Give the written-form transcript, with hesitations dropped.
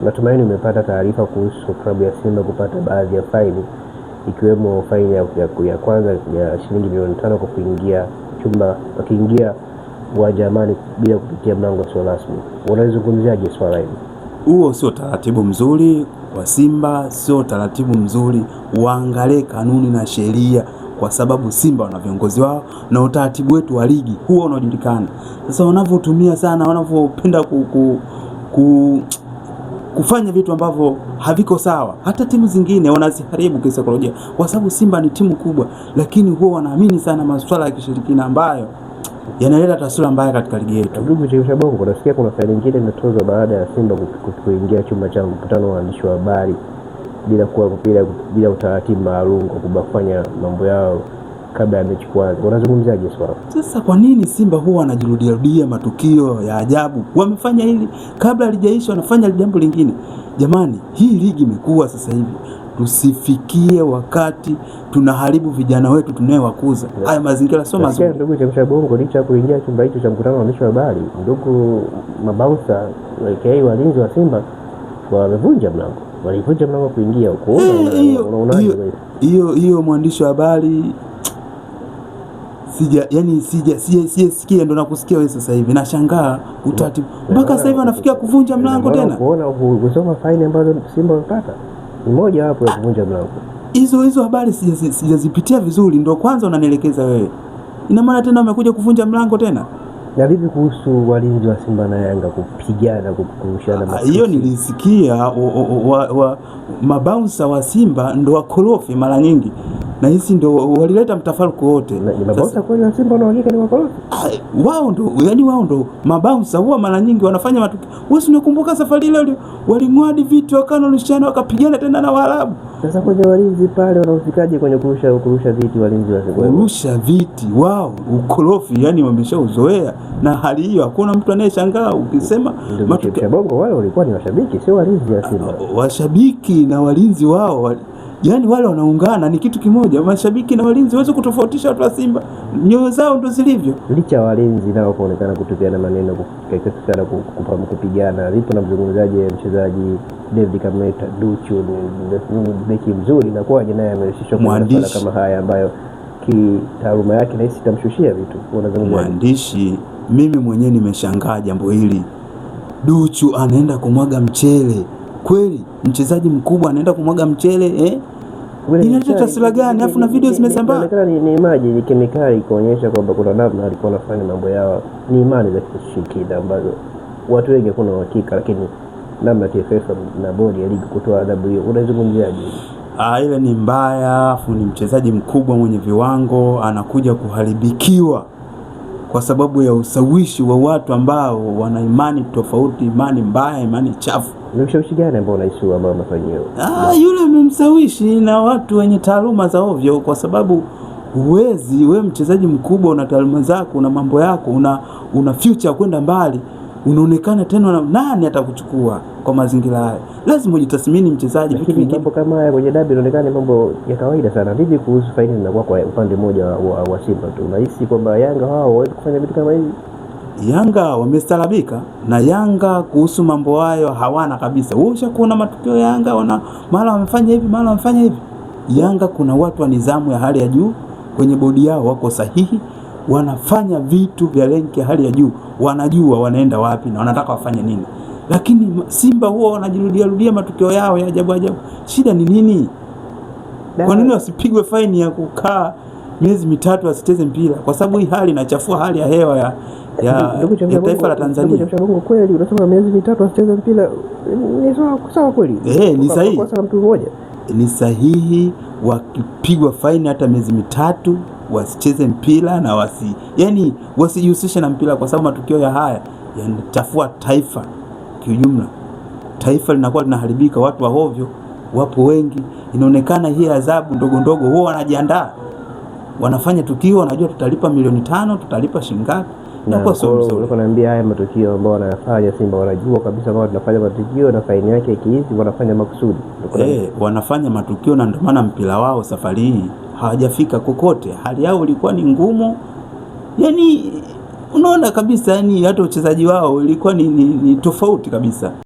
Natumaini umepata taarifa kuhusu klabu ya Simba kupata baadhi ya faini, ikiwemo faini ya kwanza ya shilingi milioni 5 kwa kuingia wakiingia uwanja Amani bila kupitia mlango sio rasmi. Unalizungumziaje swala hili? Huo sio taratibu mzuri wa Simba, sio taratibu mzuri. Waangalie kanuni na sheria, kwa sababu Simba wana viongozi wao na utaratibu wetu wa ligi huo unajulikana. Sasa wanavyotumia sana, wanavyopenda kufanya vitu ambavyo haviko sawa, hata timu zingine wanaziharibu kisaikolojia, kwa sababu Simba ni timu kubwa, lakini huwa wanaamini sana masuala ya kishirikina ambayo yanaleta taswira mbaya katika ligi yetu. Ndugu Chemsha Bongo, nasikia kuna faini nyingine imetozwa baada ya Simba kuingia chumba cha mkutano wa waandishi wa habari bila utaratibu maalum kwa kufanya mambo yao kabla ya mechi kuanza. Unazungumziaje swala? Sasa kwa nini Simba huwa wanajirudia matukio ya ajabu? Wamefanya hili kabla halijaisha, wanafanya jambo lingine. Jamani, hii ligi imekuwa sasa hivi. Tusifikie wakati tunaharibu vijana wetu tunayewakuza. Haya mazingira sio mazuri. Ndugu Chemsha Bongo, licha kuingia chumba hicho cha mkutano wa waandishi wa habari, ndugu mabouncer walinzi wa Simba wamevunja mlango. Walivunja mlango kuingia huko. Unaonaje hiyo mwandishi wa habari? Sijasikia, ndo nakusikia wewe sasa hivi. Nashangaa utaratibu mpaka sasa hivi wanafikia kuvunja mlango tena. Kuona kusoma faini ambazo Simba wamepata ni moja hapo ya kuvunja mlango. Hizo habari sijazipitia vizuri, ndo kwanza unanielekeza wewe. Ina maana tena wamekuja kuvunja mlango tena? Na vipi kuhusu walinzi wa Simba na Yanga kupigana kurushana? Hiyo nilisikia mabouncer wa Simba ndo wakorofi mara nyingi, na hisi ndo walileta mtafaruku wote. Ni mabouncer kweli wa Simba wanaohakika ni wakorofi? Wao ndo mabouncer huwa mara nyingi wanafanya matukio. Wewe unakumbuka safari ile walimwadi vitu wakanushana wakapigana tena na Waarabu. Sasa kwenye walinzi pale wanahusikaje kwenye kurusha viti walinzi wa Simba? Kurusha viti wao ukorofi, yani wameshauzoea, na hali hiyo hakuna mtu anayeshangaa ukisema matukio ya Bongo. Wale walikuwa ni washabiki, sio walinzi wa Simba. Washabiki na walinzi wao yani wale wanaungana, ni kitu kimoja. Mashabiki na walinzi waweze kutofautisha watu wa Simba, nyoyo zao ndo zilivyo. Licha walinzi nao kuonekana kutupiana maneno, sana kupigana. Vipo na mzungumzaji mchezaji David Kameta Duchu, ni beki mzuri, na kwa naye amehusishwa kwa masuala kama haya ambayo kitaaluma yake na hisi tamshushia vitu. Unazungumzia mwandishi? Mimi mwenyewe nimeshangaa jambo hili. Duchu anaenda kumwaga mchele kweli? Mchezaji mkubwa anaenda kumwaga mchele Inaleta taswira gani? Afu na video zimesambaa. Inaonekana ni maji, ni kemikali kuonyesha kwamba kuna namna alikuwa anafanya mambo yao. Ni imani za kishirikina ambazo watu wengi kuna uhakika, lakini namna TFF na bodi ya ligi kutoa adhabu hiyo, unazungumziaje? Ile ni mbaya. Afu ni mchezaji mkubwa mwenye viwango anakuja kuharibikiwa kwa sababu ya usawishi wa watu ambao wana imani tofauti, imani mbaya, imani chafu. Ni ushawishi gani ambao unaisua ambao unafanywa? Yule amemsawishi na watu wenye taaluma za ovyo, kwa sababu wewe mchezaji mkubwa, una taaluma zako, una mambo yako, una future kwenda mbali, unaonekana tena nani atakuchukua kwa mazingira haya? Lazima ujitathmini mchezaji. Lakini mambo kama haya kwenye dabi inaonekana mambo ya kawaida sana. Vipi kuhusu faini zinakuwa kwa upande mmoja wa Simba tu? Unahisi kwamba Yanga hao hawawezi kufanya vitu kama hivi? Yanga wamestarabika, na Yanga kuhusu mambo hayo hawana kabisa. Wewe ushakuona matukio ya Yanga, mara wamefanya hivi, mara wamefanya hivi. Yanga kuna watu wa nidhamu ya hali ya juu kwenye bodi yao, wako sahihi, wanafanya vitu vya renki ya hali ya juu, wanajua wanaenda wapi na wanataka wafanye nini. Lakini Simba huwa wanajirudia matukio yao ya ajabu. Shida ni nini? Kwa nini wasipigwe faini ya kukaa miezi 3 wasicheze mpira? Kwa sababu hii hali inachafua hali ya hewa ya taifa la Tanzania. Ndugu Chemsha Bongo, kweli unasema miezi 3 wasicheze mpira ni sawa kweli? Ni sahihi. Kwa sababu mtu mmoja ni sahihi. Wakipigwa faini hata miezi 3 wasicheze mpira na wasijihusishe na mpira, kwa sababu matukio ya haya yanachafua taifa kiujumla. Taifa linakuwa linaharibika, watu wa hovyo wapo wengi. Inaonekana hii adhabu ndogo huwa wanajiandaa, wanafanya tukio, wanajua tutalipa milioni 5, tutalipa shilingi ngapi. Kwa sababu unakwambia haya matukio ambao wanayafanya Simba, wanajua kabisa kwamba tunafanya matukio na faini yake ikihizi, wanafanya makusudi. Wanafanya matukio, na ndio maana mpira wao safari hii hawajafika kokote. Hali yao ilikuwa ni ngumu. Unaona kabisa hata uchezaji wao ilikuwa ni tofauti kabisa.